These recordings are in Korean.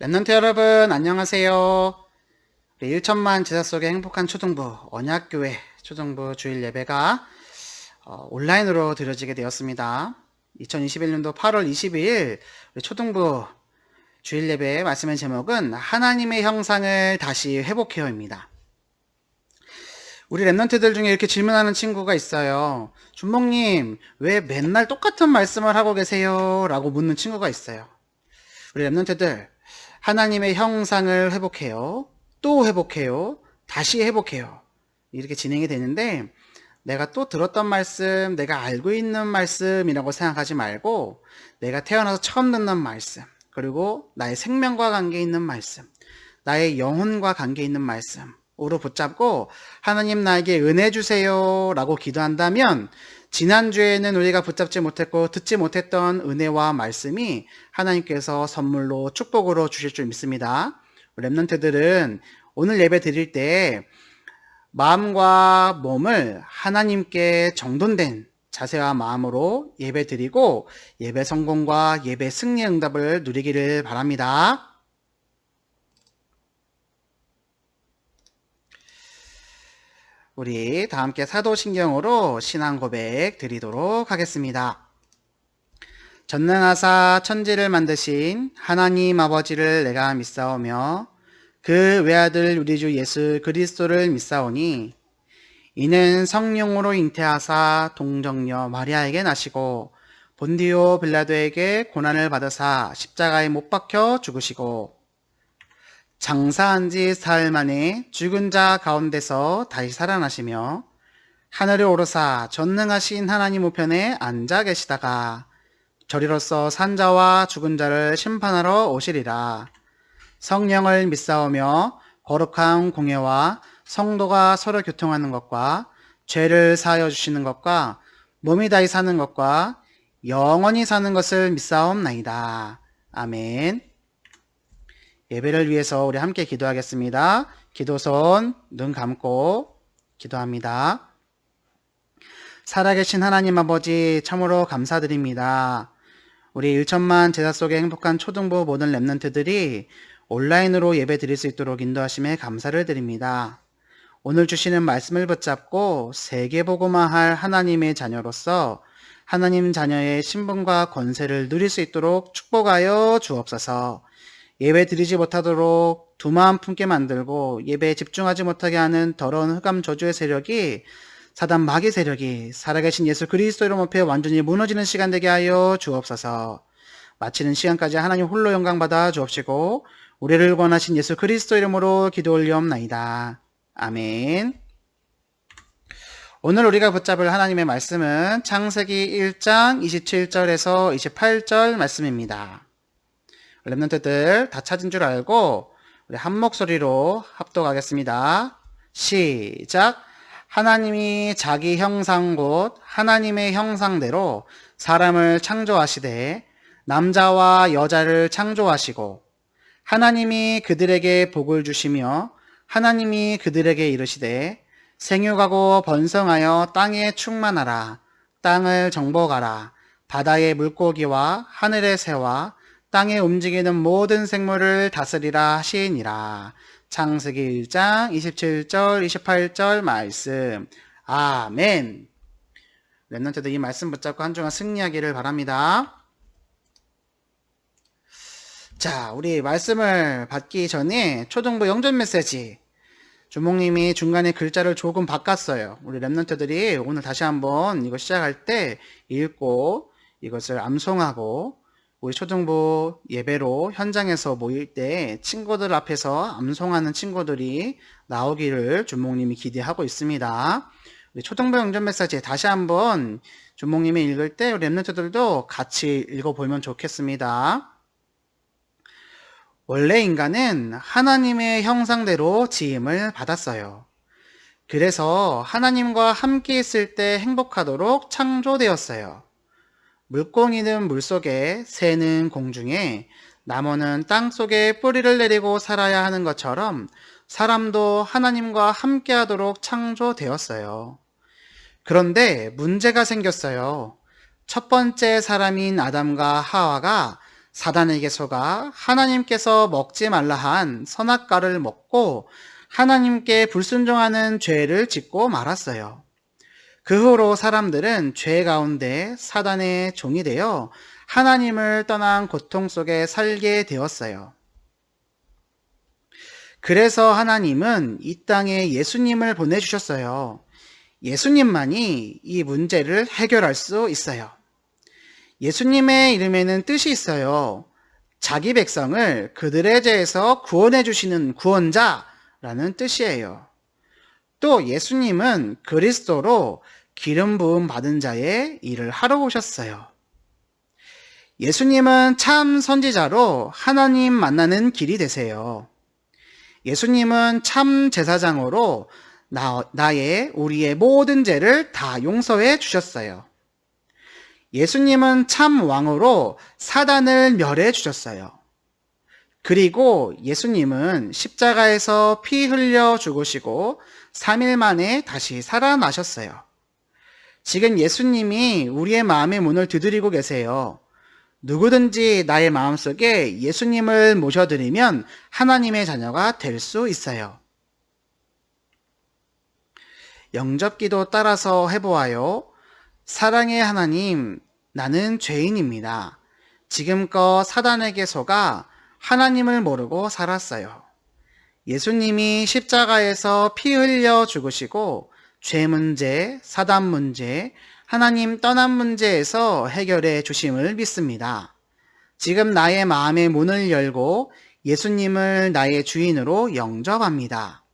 랩런트 여러분 안녕하세요. 우리 1천만 제자 속의 행복한 초등부 언약교회 초등부 주일 예배가 온라인으로 드려지게 되었습니다. 2021년도 8월 22일 우리 초등부 주일 예배 말씀의 제목은 하나님의 형상을 다시 회복해요입니다. 우리 랩런트들 중에 이렇게 질문하는 친구가 있어요. 준목님 왜 맨날 똑같은 말씀을 하고 계세요? 라고 묻는 친구가 있어요. 우리 랩런트들 하나님의 형상을 회복해요. 또 회복해요. 다시 회복해요. 이렇게 진행이 되는데 내가 또 들었던 말씀, 내가 알고 있는 말씀이라고 생각하지 말고 내가 태어나서 처음 듣는 말씀, 그리고 나의 생명과 관계 있는 말씀, 나의 영혼과 관계 있는 말씀으로 붙잡고 하나님 나에게 은혜 주세요 라고 기도한다면 지난주에는 우리가 붙잡지 못했고 듣지 못했던 은혜와 말씀이 하나님께서 선물로 축복으로 주실 줄 믿습니다. 랩런트들은 오늘 예배 드릴 때 마음과 몸을 하나님께 정돈된 자세와 마음으로 예배 드리고 예배 성공과 예배 승리 응답을 누리기를 바랍니다. 우리 다 함께 사도신경으로 신앙 고백 드리도록 하겠습니다. 전능하사 천지를 만드신 하나님 아버지를 내가 믿사오며 그 외아들 우리 주 예수 그리스도를 믿사오니 이는 성령으로 잉태하사 동정녀 마리아에게 나시고 본디오 빌라도에게 고난을 받으사 십자가에 못 박혀 죽으시고 장사한 지 사흘 만에 죽은 자 가운데서 다시 살아나시며 하늘에 오르사 전능하신 하나님 우편에 앉아 계시다가 저리로서 산자와 죽은 자를 심판하러 오시리라. 성령을 믿사오며 거룩한 공예와 성도가 서로 교통하는 것과 죄를 사하여 주시는 것과 몸이 다히 사는 것과 영원히 사는 것을 믿사옵나이다. 아멘. 예배를 위해서 우리 함께 기도하겠습니다. 기도손 눈 감고 기도합니다. 살아계신 하나님 아버지 참으로 감사드립니다. 우리 1천만 제자 속의 행복한 초등부 모든 랩런트들이 온라인으로 예배 드릴 수 있도록 인도하심에 감사를 드립니다. 오늘 주시는 말씀을 붙잡고 세계복음화할 하나님의 자녀로서 하나님 자녀의 신분과 권세를 누릴 수 있도록 축복하여 주옵소서. 예배 드리지 못하도록 두 마음 품게 만들고 예배에 집중하지 못하게 하는 더러운 흑암 저주의 세력이 사단 마귀 세력이 살아계신 예수 그리스도 이름 앞에 완전히 무너지는 시간 되게 하여 주옵소서. 마치는 시간까지 하나님 홀로 영광 받아 주옵시고 우리를 권하신 예수 그리스도 이름으로 기도 올리옵나이다. 아멘. 오늘 우리가 붙잡을 하나님의 말씀은 창세기 1장 27절에서 28절 말씀입니다. 랩런트들 다 찾은 줄 알고 우리 한 목소리로 합독하겠습니다. 시작. 하나님이 자기 형상 곧 하나님의 형상대로 사람을 창조하시되 남자와 여자를 창조하시고 하나님이 그들에게 복을 주시며 하나님이 그들에게 이르시되 생육하고 번성하여 땅에 충만하라. 땅을 정복하라. 바다의 물고기와 하늘의 새와 땅에 움직이는 모든 생물을 다스리라 하시니라. 창세기 1장 27절 28절 말씀. 아멘. 랩런트들 이 말씀 붙잡고 한 주간 승리하기를 바랍니다. 자, 우리 말씀을 받기 전에 초등부 영전 메시지 주목님이 중간에 글자를 조금 바꿨어요. 우리 랩런트들이 오늘 다시 한번 이거 시작할 때 읽고 이것을 암송하고 우리 초등부 예배로 현장에서 모일 때 친구들 앞에서 암송하는 친구들이 나오기를 주목님이 기대하고 있습니다. 우리 초등부 영전 메시지 다시 한번 주목님이 읽을 때 우리 랩런트들도 같이 읽어보면 좋겠습니다. 원래 인간은 하나님의 형상대로 지음을 받았어요. 그래서 하나님과 함께 있을 때 행복하도록 창조되었어요. 물고기는 물속에, 새는 공중에, 나무는 땅속에 뿌리를 내리고 살아야 하는 것처럼 사람도 하나님과 함께 하도록 창조되었어요. 그런데 문제가 생겼어요. 첫 번째 사람인 아담과 하와가 사단에게 속아 하나님께서 먹지 말라 한 선악과를 먹고 하나님께 불순종하는 죄를 짓고 말았어요. 그 후로 사람들은 죄 가운데 사단의 종이 되어 하나님을 떠난 고통 속에 살게 되었어요. 그래서 하나님은 이 땅에 예수님을 보내주셨어요. 예수님만이 이 문제를 해결할 수 있어요. 예수님의 이름에는 뜻이 있어요. 자기 백성을 그들의 죄에서 구원해 주시는 구원자라는 뜻이에요. 또 예수님은 그리스도로 기름 부음 받은 자의 일을 하러 오셨어요. 예수님은 참 선지자로 하나님 만나는 길이 되세요. 예수님은 참 제사장으로 우리의 모든 죄를 다 용서해 주셨어요. 예수님은 참 왕으로 사단을 멸해 주셨어요. 그리고 예수님은 십자가에서 피 흘려 죽으시고 3일 만에 다시 살아나셨어요. 지금 예수님이 우리의 마음의 문을 두드리고 계세요. 누구든지 나의 마음속에 예수님을 모셔드리면 하나님의 자녀가 될 수 있어요. 영접기도 따라서 해보아요. 사랑의 하나님, 나는 죄인입니다. 지금껏 사단에게 속아 하나님을 모르고 살았어요. 예수님이 십자가에서 피 흘려 죽으시고 죄 문제, 사단 문제, 하나님 떠난 문제에서 해결해 주심을 믿습니다. 지금 나의 마음의 문을 열고 예수님을 나의 주인으로 영접합니다.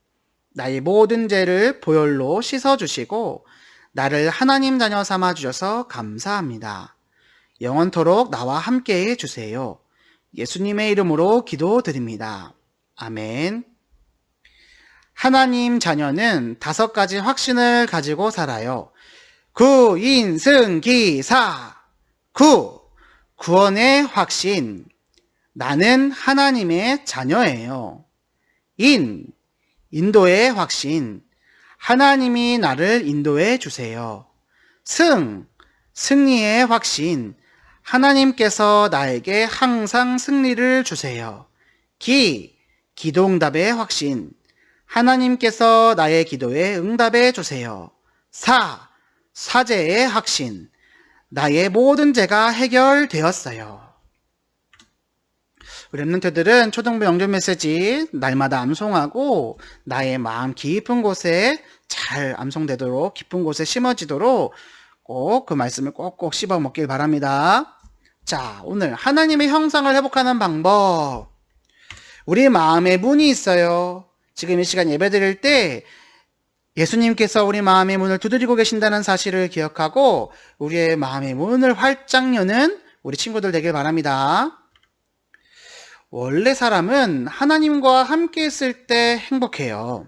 나의 모든 죄를 보혈로 씻어주시고 나를 하나님 자녀 삼아 주셔서 감사합니다. 영원토록 나와 함께 해주세요. 예수님의 이름으로 기도드립니다. 아멘. 하나님 자녀는 5가지 확신을 가지고 살아요. 구인승기사. 구원의 확신. 나는 하나님의 자녀예요. 인도의 확신. 하나님이 나를 인도해 주세요. 승리의 확신. 하나님께서 나에게 항상 승리를 주세요. 기도응답의 확신. 하나님께서 나의 기도에 응답해 주세요. 사죄의 확신. 나의 모든 죄가 해결되었어요. 우리 랩런트들은 초등부 영접 메시지 날마다 암송하고 나의 마음 깊은 곳에 잘 암송되도록 깊은 곳에 심어지도록 꼭 그 말씀을 꼭꼭 씹어 먹길 바랍니다. 자, 오늘 하나님의 형상을 회복하는 방법. 우리 마음에 문이 있어요. 지금 이 시간 예배 드릴 때 예수님께서 우리 마음의 문을 두드리고 계신다는 사실을 기억하고 우리의 마음의 문을 활짝 여는 우리 친구들 되길 바랍니다. 원래 사람은 하나님과 함께 있을 때 행복해요.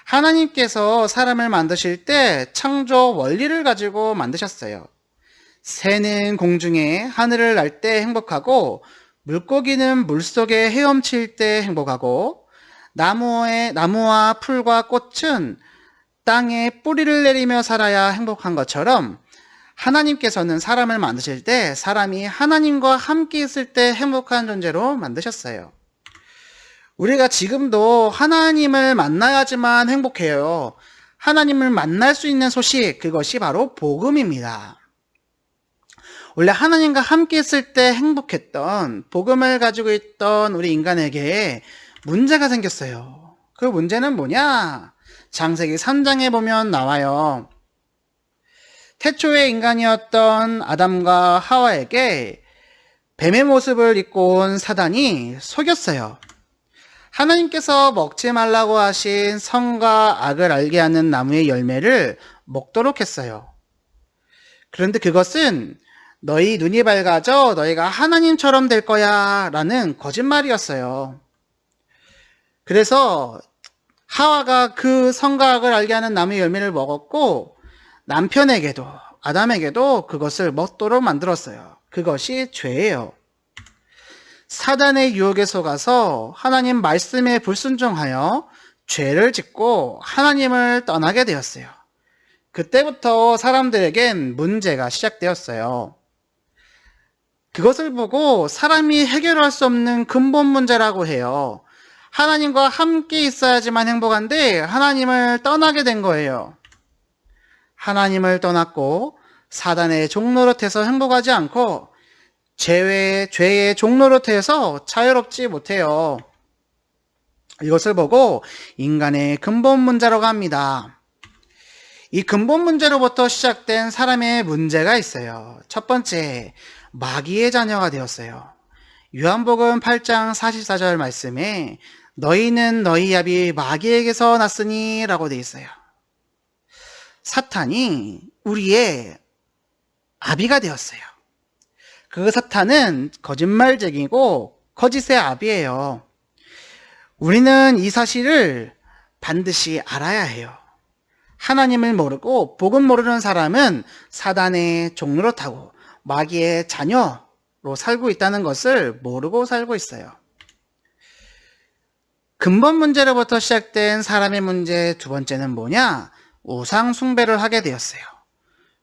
하나님께서 사람을 만드실 때 창조 원리를 가지고 만드셨어요. 새는 공중에 하늘을 날 때 행복하고 물고기는 물속에 헤엄칠 때 행복하고 나무와 풀과 꽃은 땅에 뿌리를 내리며 살아야 행복한 것처럼 하나님께서는 사람을 만드실 때 사람이 하나님과 함께 있을 때 행복한 존재로 만드셨어요. 우리가 지금도 하나님을 만나야지만 행복해요. 하나님을 만날 수 있는 소식, 그것이 바로 복음입니다. 원래 하나님과 함께 있을 때 행복했던 복음을 가지고 있던 우리 인간에게 문제가 생겼어요. 그 문제는 뭐냐? 창세기 3장에 보면 나와요. 태초의 인간이었던 아담과 하와에게 뱀의 모습을 입고 온 사단이 속였어요. 하나님께서 먹지 말라고 하신 선과 악을 알게 하는 나무의 열매를 먹도록 했어요. 그런데 그것은 너희 눈이 밝아져 너희가 하나님처럼 될 거야 라는 거짓말이었어요. 그래서 하와가 그 선과 악을 알게 하는 나무의 열매를 먹었고 남편에게도 아담에게도 그것을 먹도록 만들었어요. 그것이 죄예요. 사단의 유혹에 속아서 하나님 말씀에 불순종하여 죄를 짓고 하나님을 떠나게 되었어요. 그때부터 사람들에겐 문제가 시작되었어요. 그것을 보고 사람이 해결할 수 없는 근본 문제라고 해요. 하나님과 함께 있어야지만 행복한데 하나님을 떠나게 된 거예요. 하나님을 떠났고 사단의 종노릇해서 행복하지 않고 죄의 종노릇해서 자유롭지 못해요. 이것을 보고 인간의 근본 문제라고 합니다. 이 근본 문제로부터 시작된 사람의 문제가 있어요. 첫 번째, 마귀의 자녀가 되었어요. 요한복음 8장 44절 말씀에 너희는 너희 아비 마귀에게서 났으니 라고 되어 있어요. 사탄이 우리의 아비가 되었어요. 그 사탄은 거짓말쟁이고 거짓의 아비예요. 우리는 이 사실을 반드시 알아야 해요. 하나님을 모르고 복음 모르는 사람은 사단의 종로로 타고 마귀의 자녀로 살고 있다는 것을 모르고 살고 있어요. 근본 문제로부터 시작된 사람의 문제 두 번째는 뭐냐? 우상 숭배를 하게 되었어요.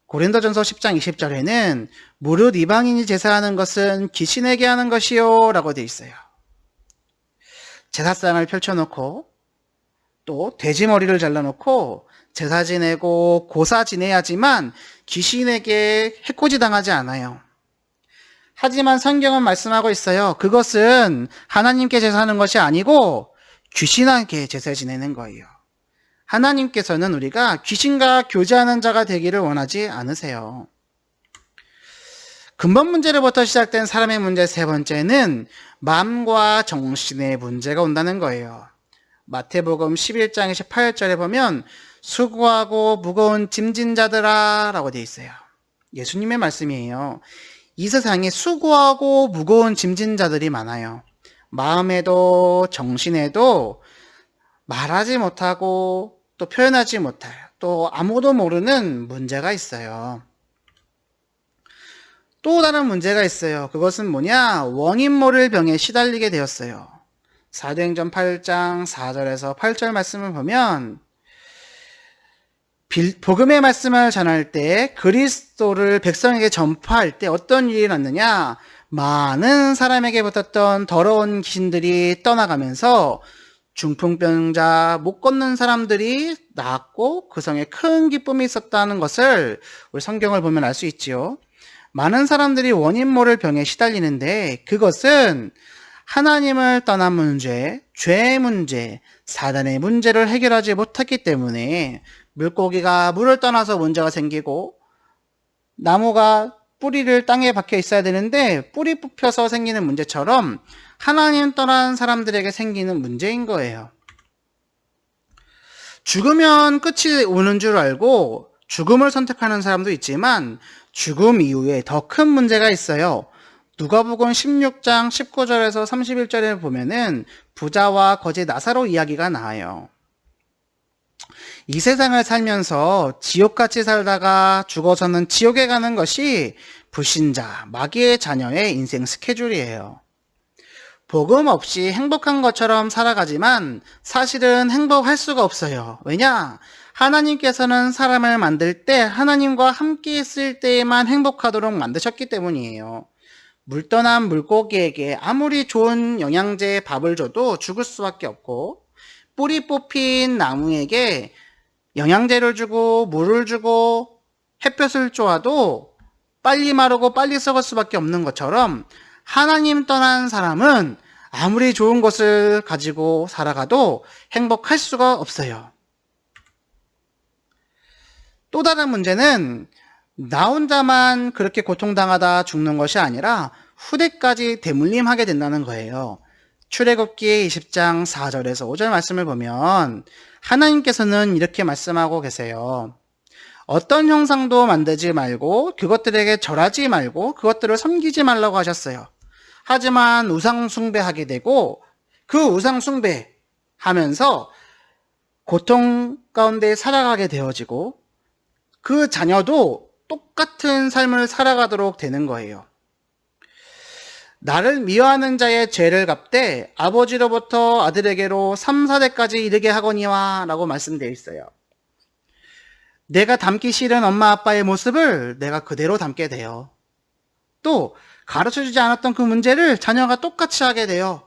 고린도전서 10장 20절에는 무릇 이방인이 제사하는 것은 귀신에게 하는 것이요 라고 되어 있어요. 제사상을 펼쳐놓고 또 돼지 머리를 잘라놓고 제사 지내고 고사 지내야지만 귀신에게 해코지 당하지 않아요. 하지만 성경은 말씀하고 있어요. 그것은 하나님께 제사하는 것이 아니고 귀신에게 제사 지내는 거예요. 하나님께서는 우리가 귀신과 교제하는 자가 되기를 원하지 않으세요. 근본 문제로부터 시작된 사람의 문제 세 번째는 마음과 정신의 문제가 온다는 거예요. 마태복음 11장 28절에 보면 수고하고 무거운 짐진 자들아 라고 되어 있어요. 예수님의 말씀이에요. 이 세상에 수고하고 무거운 짐진 자들이 많아요. 마음에도 정신에도 말하지 못하고 또 표현하지 못해요. 또 아무도 모르는 문제가 있어요. 또 다른 문제가 있어요. 그것은 뭐냐? 원인 모를 병에 시달리게 되었어요. 사도행전 8장 4절에서 8절 말씀을 보면 복음의 말씀을 전할 때 그리스도를 백성에게 전파할 때 어떤 일이 났느냐? 많은 사람에게 붙었던 더러운 귀신들이 떠나가면서 중풍병자, 못 걷는 사람들이 나았고 그 성에 큰 기쁨이 있었다는 것을 우리 성경을 보면 알 수 있지요. 많은 사람들이 원인 모를 병에 시달리는데 그것은 하나님을 떠난 문제, 죄의 문제, 사단의 문제를 해결하지 못했기 때문에 물고기가 물을 떠나서 문제가 생기고 나무가 뿌리를 땅에 박혀 있어야 되는데 뿌리 뽑혀서 생기는 문제처럼 하나님 떠난 사람들에게 생기는 문제인 거예요. 죽으면 끝이 오는 줄 알고 죽음을 선택하는 사람도 있지만 죽음 이후에 더 큰 문제가 있어요. 누가복음 16장 19절에서 31절에 보면은 부자와 거지 나사로 이야기가 나와요. 이 세상을 살면서 지옥같이 살다가 죽어서는 지옥에 가는 것이 불신자, 마귀의 자녀의 인생 스케줄이에요. 복음 없이 행복한 것처럼 살아가지만 사실은 행복할 수가 없어요. 왜냐? 하나님께서는 사람을 만들 때 하나님과 함께 있을 때에만 행복하도록 만드셨기 때문이에요. 물 떠난 물고기에게 아무리 좋은 영양제 밥을 줘도 죽을 수밖에 없고 뿌리 뽑힌 나무에게 영양제를 주고 물을 주고 햇볕을 쬐어도 빨리 마르고 빨리 썩을 수밖에 없는 것처럼 하나님 떠난 사람은 아무리 좋은 것을 가지고 살아가도 행복할 수가 없어요. 또 다른 문제는 나 혼자만 그렇게 고통당하다 죽는 것이 아니라 후대까지 대물림하게 된다는 거예요. 출애굽기 20장 4절에서 5절 말씀을 보면 하나님께서는 이렇게 말씀하고 계세요. 어떤 형상도 만들지 말고 그것들에게 절하지 말고 그것들을 섬기지 말라고 하셨어요. 하지만 우상 숭배하게 되고 그 우상 숭배하면서 고통 가운데 살아가게 되어지고 그 자녀도 똑같은 삶을 살아가도록 되는 거예요. 나를 미워하는 자의 죄를 갚되 아버지로부터 아들에게로 3, 4대까지 이르게 하거니와 라고 말씀되어 있어요. 내가 닮기 싫은 엄마 아빠의 모습을 내가 그대로 닮게 돼요. 또 가르쳐주지 않았던 그 문제를 자녀가 똑같이 하게 돼요.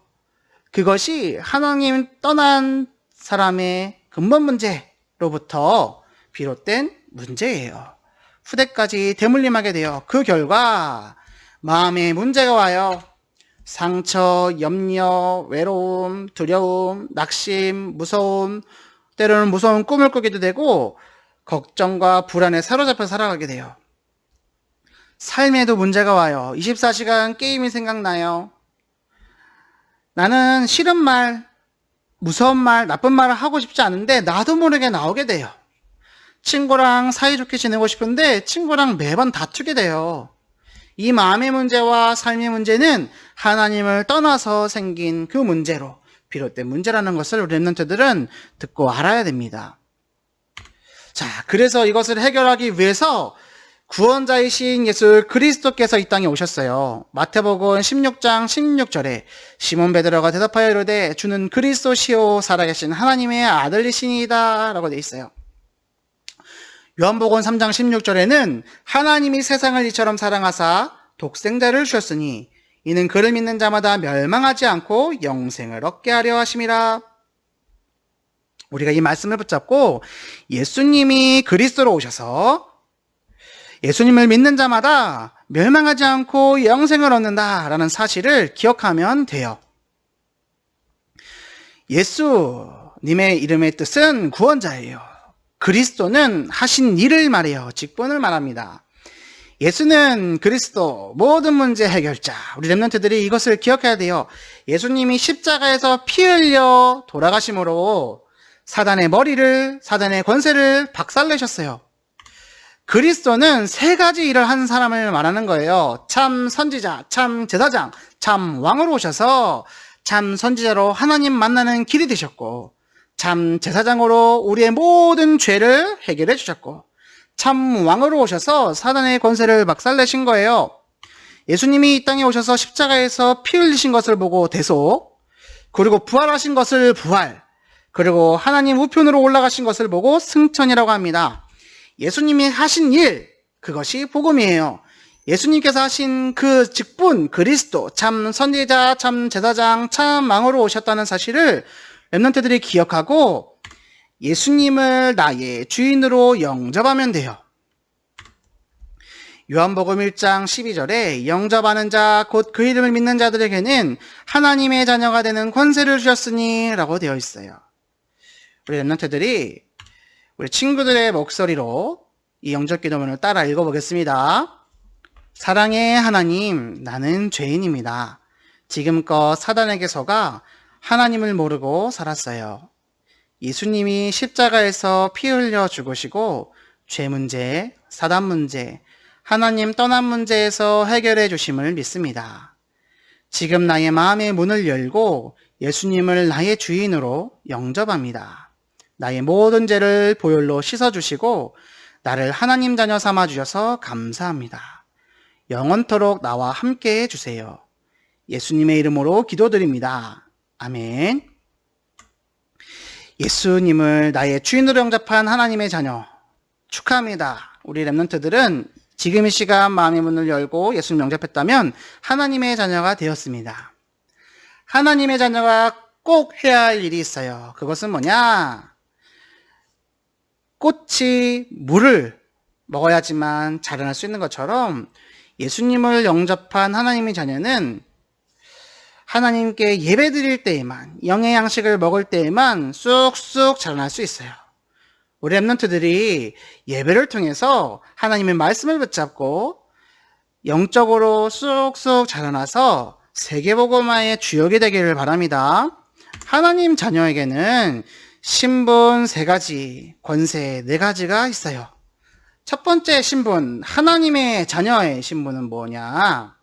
그것이 하나님 떠난 사람의 근본 문제로부터 비롯된 문제예요. 후대까지 대물림하게 돼요. 그 결과 마음에 문제가 와요. 상처, 염려, 외로움, 두려움, 낙심, 무서움, 때로는 무서운 꿈을 꾸기도 되고 걱정과 불안에 사로잡혀 살아가게 돼요. 삶에도 문제가 와요. 24시간 게임이 생각나요. 나는 싫은 말, 무서운 말, 나쁜 말을 하고 싶지 않은데 나도 모르게 나오게 돼요. 친구랑 사이좋게 지내고 싶은데 친구랑 매번 다투게 돼요. 이 마음의 문제와 삶의 문제는 하나님을 떠나서 생긴 그 문제로 비롯된 문제라는 것을 우리 랩런트들은 듣고 알아야 됩니다. 자, 그래서 이것을 해결하기 위해서 구원자이신 예수 그리스도께서 이 땅에 오셨어요. 마태복음 16장 16절에 시몬 베드로가 대답하여 이르되 주는 그리스도시요 살아계신 하나님의 아들이시니이다 라고 되어 있어요. 요한복음 3장 16절에는 하나님이 세상을 이처럼 사랑하사 독생자를 주셨으니 이는 그를 믿는 자마다 멸망하지 않고 영생을 얻게 하려 하심이라. 우리가 이 말씀을 붙잡고 예수님이 그리스도로 오셔서 예수님을 믿는 자마다 멸망하지 않고 영생을 얻는다라는 사실을 기억하면 돼요. 예수님의 이름의 뜻은 구원자예요. 그리스도는 하신 일을 말해요. 직분을 말합니다. 예수는 그리스도 모든 문제 해결자. 우리 랩런트들이 이것을 기억해야 돼요. 예수님이 십자가에서 피 흘려 돌아가심으로 사단의 머리를, 사단의 권세를 박살내셨어요. 그리스도는 세 가지 일을 한 사람을 말하는 거예요. 참 선지자, 참 제사장, 참 왕으로 오셔서 참 선지자로 하나님 만나는 길이 되셨고, 참 제사장으로 우리의 모든 죄를 해결해 주셨고, 참 왕으로 오셔서 사단의 권세를 박살내신 거예요. 예수님이 이 땅에 오셔서 십자가에서 피 흘리신 것을 보고 대속, 그리고 부활하신 것을 부활, 그리고 하나님 우편으로 올라가신 것을 보고 승천이라고 합니다. 예수님이 하신 일, 그것이 복음이에요. 예수님께서 하신 그 직분, 그리스도, 참 선지자, 참 제사장, 참 왕으로 오셨다는 사실을 랩런트들이 기억하고 예수님을 나의 주인으로 영접하면 돼요. 요한복음 1장 12절에 영접하는 자, 곧 그 이름을 믿는 자들에게는 하나님의 자녀가 되는 권세를 주셨으니 라고 되어 있어요. 우리 랩런트들이 우리 친구들의 목소리로 이 영접 기도문을 따라 읽어보겠습니다. 사랑의 하나님, 나는 죄인입니다. 지금껏 사단에게 속아 하나님을 모르고 살았어요. 예수님이 십자가에서 피 흘려 죽으시고 죄 문제, 사단 문제, 하나님 떠난 문제에서 해결해 주심을 믿습니다. 지금 나의 마음의 문을 열고 예수님을 나의 주인으로 영접합니다. 나의 모든 죄를 보혈로 씻어주시고 나를 하나님 자녀 삼아주셔서 감사합니다. 영원토록 나와 함께 해주세요. 예수님의 이름으로 기도드립니다. 아멘. 예수님을 나의 주인으로 영접한 하나님의 자녀 축하합니다. 우리 랩런트들은 지금 이 시간 마음의 문을 열고 예수님 영접했다면 하나님의 자녀가 되었습니다. 하나님의 자녀가 꼭 해야 할 일이 있어요. 그것은 뭐냐? 꽃이 물을 먹어야지만 자라날 수 있는 것처럼 예수님을 영접한 하나님의 자녀는 하나님께 예배 드릴 때에만, 영의 양식을 먹을 때에만 쑥쑥 자라날 수 있어요. 우리 랩런트들이 예배를 통해서 하나님의 말씀을 붙잡고 영적으로 쑥쑥 자라나서 세계복음화의 주역이 되기를 바랍니다. 하나님 자녀에게는 신분 3가지, 권세 4가지가 있어요. 첫 번째 신분, 하나님의 자녀의 신분은 뭐냐?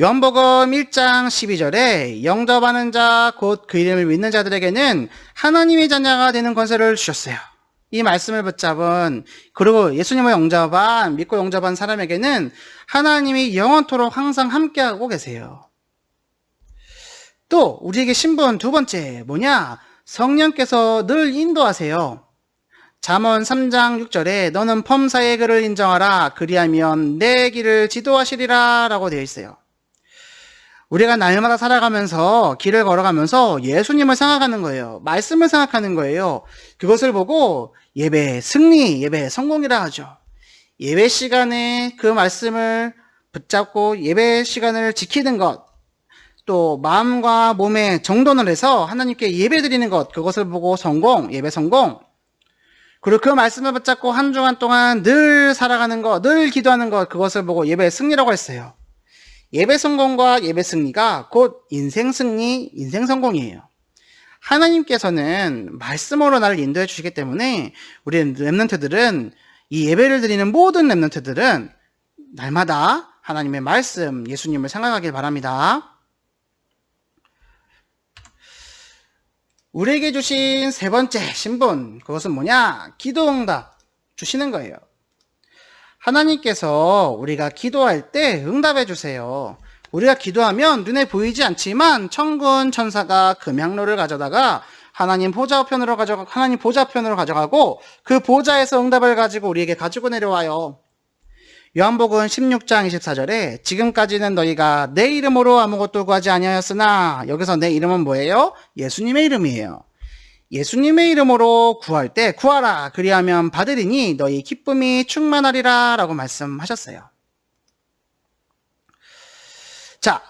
요한복음 1장 12절에 영접하는 자, 곧 그 이름을 믿는 자들에게는 하나님의 자녀가 되는 권세를 주셨어요. 이 말씀을 붙잡은, 그리고 예수님을 영접한, 믿고 영접한 사람에게는 하나님이 영원토록 항상 함께하고 계세요. 또 우리에게 신분 두 번째 뭐냐? 성령께서 늘 인도하세요. 잠언 3장 6절에 너는 범사의 글을 인정하라. 그리하면 내 길을 지도하시리라 라고 되어 있어요. 우리가 날마다 살아가면서 길을 걸어가면서 예수님을 생각하는 거예요. 말씀을 생각하는 거예요. 그것을 보고 예배 승리, 예배 성공이라 하죠. 예배 시간에 그 말씀을 붙잡고 예배 시간을 지키는 것, 또 마음과 몸에 정돈을 해서 하나님께 예배 드리는 것, 그것을 보고 성공, 예배 성공. 그리고 그 말씀을 붙잡고 한 주간 동안 늘 살아가는 것, 늘 기도하는 것, 그것을 보고 예배 승리라고 했어요. 예배 성공과 예배 승리가 곧 인생 승리, 인생 성공이에요. 하나님께서는 말씀으로 나를 인도해 주시기 때문에 우리 렘넌트들은 이 예배를 드리는 모든 렘넌트들은 날마다 하나님의 말씀, 예수님을 생각하길 바랍니다. 우리에게 주신 세 번째 신분, 그것은 뭐냐? 기도응답 주시는 거예요. 하나님께서 우리가 기도할 때 응답해 주세요. 우리가 기도하면 눈에 보이지 않지만 천군 천사가 금향로를 가져다가 하나님 보좌편으로 가져가고 그 보좌에서 응답을 가지고 우리에게 가지고 내려와요. 요한복음 16장 24절에 지금까지는 너희가 내 이름으로 아무것도 구하지 아니하였으나, 여기서 내 이름은 뭐예요? 예수님의 이름이에요. 예수님의 이름으로 구할 때 구하라. 그리하면 받으리니 너희 기쁨이 충만하리라 라고 말씀하셨어요. 자,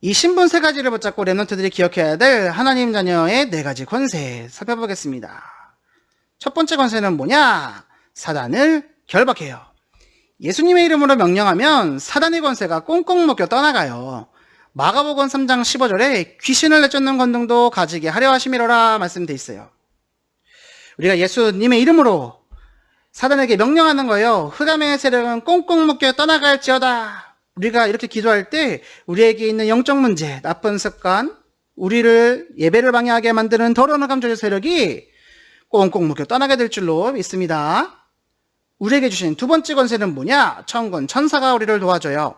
이 신분 세 가지를 붙잡고 렘넌트들이 기억해야 될 하나님 자녀의 네 가지 권세 살펴보겠습니다. 첫 번째 권세는 뭐냐? 사단을 결박해요. 예수님의 이름으로 명령하면 사단의 권세가 꽁꽁 묶여 떠나가요. 마가복음 3장 15절에 귀신을 내쫓는 권능도 가지게 하려 하심이로라 말씀되어 있어요. 우리가 예수님의 이름으로 사단에게 명령하는 거예요. 흑암의 세력은 꽁꽁 묶여 떠나갈지어다. 우리가 이렇게 기도할 때 우리에게 있는 영적 문제, 나쁜 습관, 우리를 예배를 방해하게 만드는 더러운 흑암조직 세력이 꽁꽁 묶여 떠나게 될 줄로 믿습니다. 우리에게 주신 두 번째 권세는 뭐냐? 천군 천사가 우리를 도와줘요.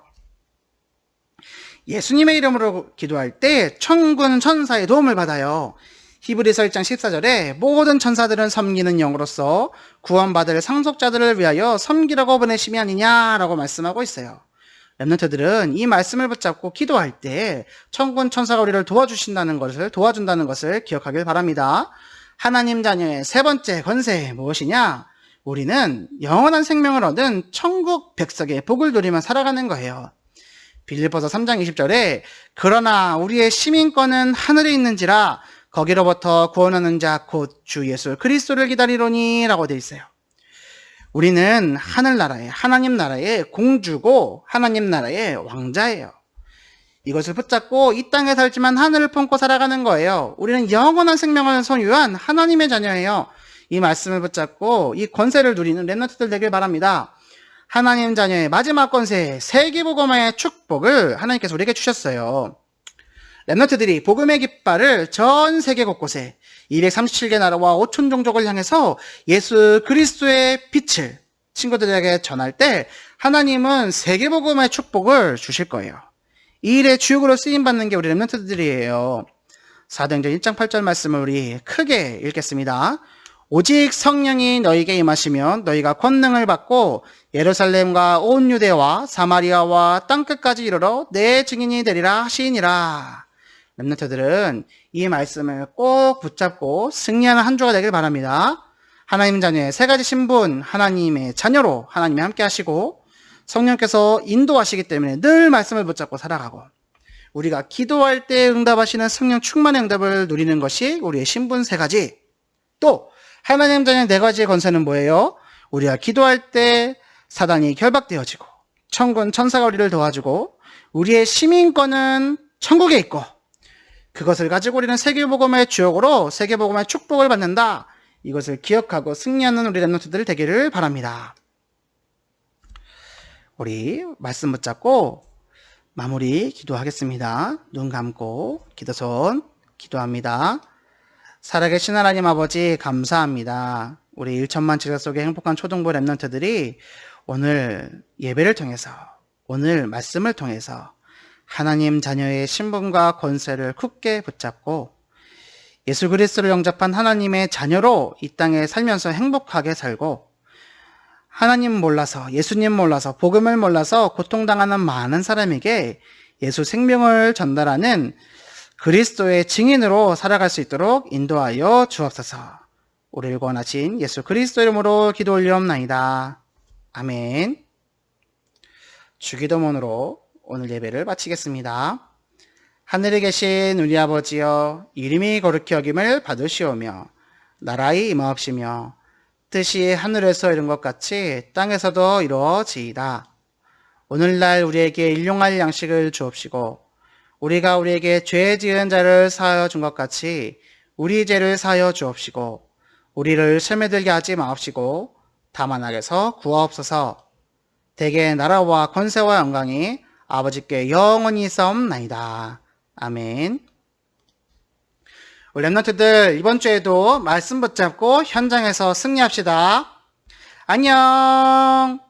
예수님의 이름으로 기도할 때 천군 천사의 도움을 받아요. 히브리서 1장 14절에 모든 천사들은 섬기는 영으로서 구원받을 상속자들을 위하여 섬기라고 보내심이 아니냐라고 말씀하고 있어요. 렘넌트들은 이 말씀을 붙잡고 기도할 때 천군 천사가 우리를 도와준다는 것을 기억하길 바랍니다. 하나님 자녀의 세 번째 권세 무엇이냐? 우리는 영원한 생명을 얻은 천국 백석의 복을 누리며 살아가는 거예요. 빌립보서 3장 20절에 그러나 우리의 시민권은 하늘에 있는지라 거기로부터 구원하는 자 곧 주 예수 그리스도를 기다리로니 라고 되어 있어요. 우리는 하늘나라의 하나님 나라의 공주고 하나님 나라의 왕자예요. 이것을 붙잡고 이 땅에 살지만 하늘을 품고 살아가는 거예요. 우리는 영원한 생명을 소유한 하나님의 자녀예요. 이 말씀을 붙잡고 이 권세를 누리는 렘넌트들 되길 바랍니다. 하나님 자녀의 마지막 권세, 세계복음화의 축복을 하나님께서 우리에게 주셨어요. 렘넌트들이 복음의 깃발을 전 세계 곳곳에 237개 나라와 5천 종족을 향해서 예수 그리스도의 빛을 친구들에게 전할 때 하나님은 세계복음의 축복을 주실 거예요. 이 일의 주역으로 쓰임받는 게 우리 렘넌트들이에요. 사도행전 1장 8절 말씀을 우리 크게 읽겠습니다. 오직 성령이 너희에게 임하시면 너희가 권능을 받고 예루살렘과 온 유대와 사마리아와 땅끝까지 이르러 내 증인이 되리라 하시니라. 렘넌트들은 이 말씀을 꼭 붙잡고 승리하는 한 주가 되길 바랍니다. 하나님 자녀의 세 가지 신분, 하나님의 자녀로 하나님이 함께 하시고 성령께서 인도하시기 때문에 늘 말씀을 붙잡고 살아가고 우리가 기도할 때 응답하시는 성령 충만의 응답을 누리는 것이 우리의 신분 세 가지. 또 하나님 자녀의 네 가지의 권세는 뭐예요? 우리가 기도할 때 사단이 결박되어지고 천군 천사가 우리를 도와주고 우리의 시민권은 천국에 있고 그것을 가지고 우리는 세계복음의 주역으로 세계복음의 축복을 받는다. 이것을 기억하고 승리하는 우리 렘넌트들 되기를 바랍니다. 우리 말씀 붙잡고 마무리 기도하겠습니다. 눈 감고 기도손 기도합니다. 살아계신 하나님 아버지 감사합니다. 우리 1천만 제자 속의 행복한 초등부 렘넌트들이 오늘 예배를 통해서 오늘 말씀을 통해서 하나님 자녀의 신분과 권세를 굳게 붙잡고 예수 그리스도를 영접한 하나님의 자녀로 이 땅에 살면서 행복하게 살고 하나님 몰라서 예수님 몰라서 복음을 몰라서 고통당하는 많은 사람에게 예수 생명을 전달하는 그리스도의 증인으로 살아갈 수 있도록 인도하여 주옵소서. 우리를 구원하신 예수 그리스도 이름으로 기도 올리옵나이다. 아멘. 주기도문으로 오늘 예배를 마치겠습니다. 하늘에 계신 우리 아버지여, 이름이 거룩히 여김을 받으시오며 나라의 임하옵시며 뜻이 하늘에서 이룬 것 같이 땅에서도 이루어지이다. 오늘날 우리에게 일용할 양식을 주옵시고 우리가 우리에게 죄 지은 자를 사하여 준 것 같이 우리 죄를 사하여 주옵시고 우리를 시험에 들게 하지 마옵시고 다만 악에서 구하옵소서. 대개 나라와 권세와 영광이 아버지께 영원히 있사옵나이다. 아멘. 우리 렘넌트들 이번 주에도 말씀 붙잡고 현장에서 승리합시다. 안녕.